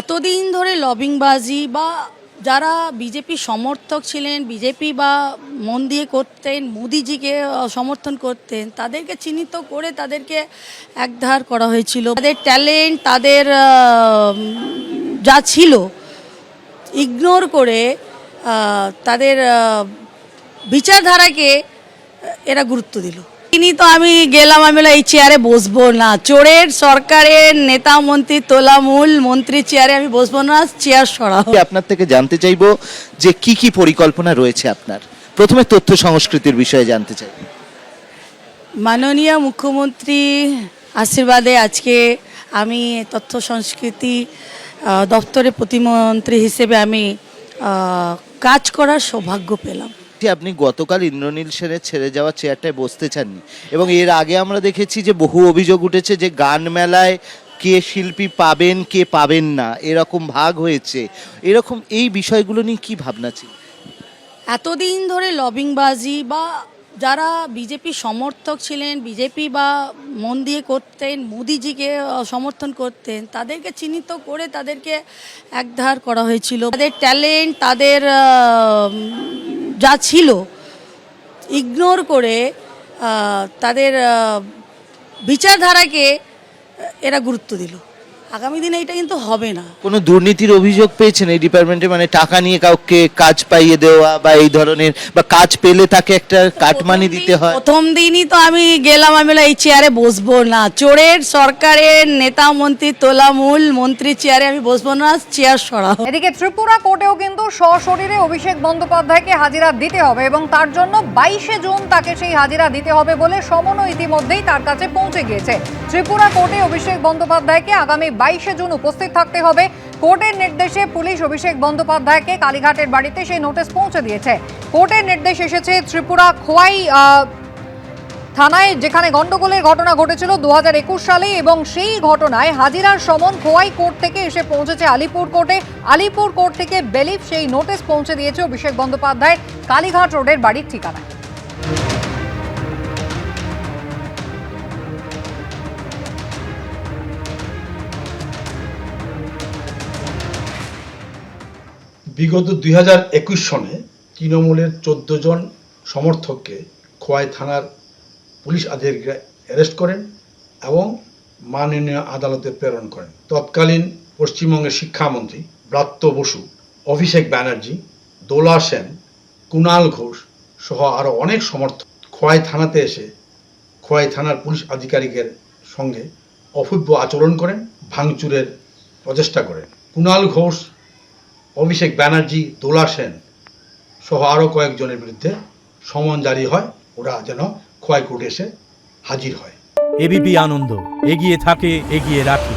এতদিন ধরে লবিংবাজি বা যারা বিজেপি সমর্থক ছিলেন, বিজেপি বা মন দিয়ে করতেন, মোদিজিকে সমর্থন করতেন, তাদেরকে চিহ্নিত করে তাদেরকে একধার করা হয়েছিল। তাদের ট্যালেন্ট, তাদের যা ছিল ইগনোর করে তাদের বিচারধারাকে এরা গুরুত্ব দিল। তো আমি গেলাম, আমি এই চেয়ারে বসবো না, চোরের সরকারের নেতা মন্ত্রী তোলামূল মন্ত্রী চেয়ারে আমি বসবো না, চেয়ার সরাও। আপনার থেকে জানতে চাইবো যে কি কি পরিকল্পনা রয়েছে আপনার। প্রথমে তথ্য সংস্কৃতির বিষয়ে জানতে চাই। মাননীয় মুখ্যমন্ত্রী আশীর্বাদে আজকে আমি তথ্য সংস্কৃতি দপ্তরের প্রতিমন্ত্রী হিসেবে আমি কাজ করার সৌভাগ্য পেলাম। আপনি গতকাল ইন্দ্রনীল সেনের ছেড়ে যাওয়া চেয়ারটায় বসতে চাননি, এবং এর আগে আমরা দেখেছি যে বহু অভিযোগ উঠেছে যে গান মেলায় কে শিল্পী পাবেন কে পাবেন না এরকম ভাগ হয়েছে। এরকম এই বিষয়গুলো নিয়ে কি ভাবনা ছিল? এতদিন ধরে লবিংবাজি বা যারা বিজেপি সমর্থক ছিলেন, বিজেপি বা মন দিয়ে করতেন, মোদিজিকে সমর্থন করতেন, তাদেরকে চিহ্নিত করে তাদেরকে একধার করা হয়েছিল। তাদের ট্যালেন্ট, তাদের যা ছিল ইগনোর করে তাদের বিচারধারাকে এরা গুরুত্ব দিল। আগামী দিনে এটা কিন্তু হবে না। কোনো দুর্নীতির অভিযোগ পেয়েছেন এই ডিপার্টমেন্টে, মানে টাকা নিয়ে কাউকে কাজ পাইয়ে দেওয়া বা এই ধরনের, বা কাজ পেলে তাকে একটা কাটমানি দিতে হয়? প্রথম দিনই তো আমি গেলাম, আমি এই চেয়ারে বসবো না, চোরের সরকারের নেতা মন্ত্রী তোলামূল মন্ত্রী চেয়ারে আমি বসবো না, চেয়ার সরাও। এদিকে ত্রিপুরা কোর্টেও কিন্তু সশরীরে অভিষেক বন্দ্যোপাধ্যায়কে হাজিরা দিতে হবে এবং তার জন্য 22শে জুন তাকে সেই হাজিরা দিতে হবে বলে সমন ইতিমধ্যেই তার কাছে পৌঁছে গিয়েছে। ত্রিপুরা কোর্টে অভিষেক বন্দ্যোপাধ্যায়কে আগামী 22শে জুন উপস্থিত থাকতে হবে। কোর্টের নির্দেশে পুলিশ অভিষেক বন্দ্যোপাধ্যায়কে কালীঘাটের বাড়িতে সেই নোটিশ পৌঁছে দিয়েছে। কোর্টের নির্দেশ এসেছে ত্রিপুরা খোয়াই থানায়, যেখানে গন্ডগোলের ঘটনা ঘটেছিল 2021 সালে, এবং সেই ঘটনায় হাজিরার সমন খোয়াই কোর্ট থেকে এসে পৌঁছেছে আলিপুর কোর্টে। আলিপুর কোর্ট থেকে বেলিফ সেই নোটিশ পৌঁছে দিয়েছে অভিষেক বন্দ্যোপাধ্যায়ের কালীঘাট রোডের বাড়ির ঠিকানায়। বিগত 2021 সনে তৃণমূলের 14 জন সমর্থককে খোয়াই থানার পুলিশ আধিকারিকরা অ্যারেস্ট করেন এবং মাননীয় আদালতে প্রেরণ করেন। তৎকালীন পশ্চিমবঙ্গের শিক্ষামন্ত্রী ব্রাত্য বসু, অভিষেক ব্যানার্জি, দোলা সেন, কুণাল ঘোষ সহ আরও অনেক সমর্থক খোয়াই থানাতে এসে খোয়াই থানার পুলিশ আধিকারিকের সঙ্গে অভব্য আচরণ করেন, ভাঙচুরের প্রচেষ্টা করেন। কুণাল ঘোষ, অভিষেক ব্যানার্জি, দোলা সেন সহ আরও কয়েকজনের বিরুদ্ধে সমন জারি হয়, ওরা যেন খোয়াই কোর্টে এসে হাজির হয়। এবিপি আনন্দ, এগিয়ে থাকে, এগিয়ে রাখে।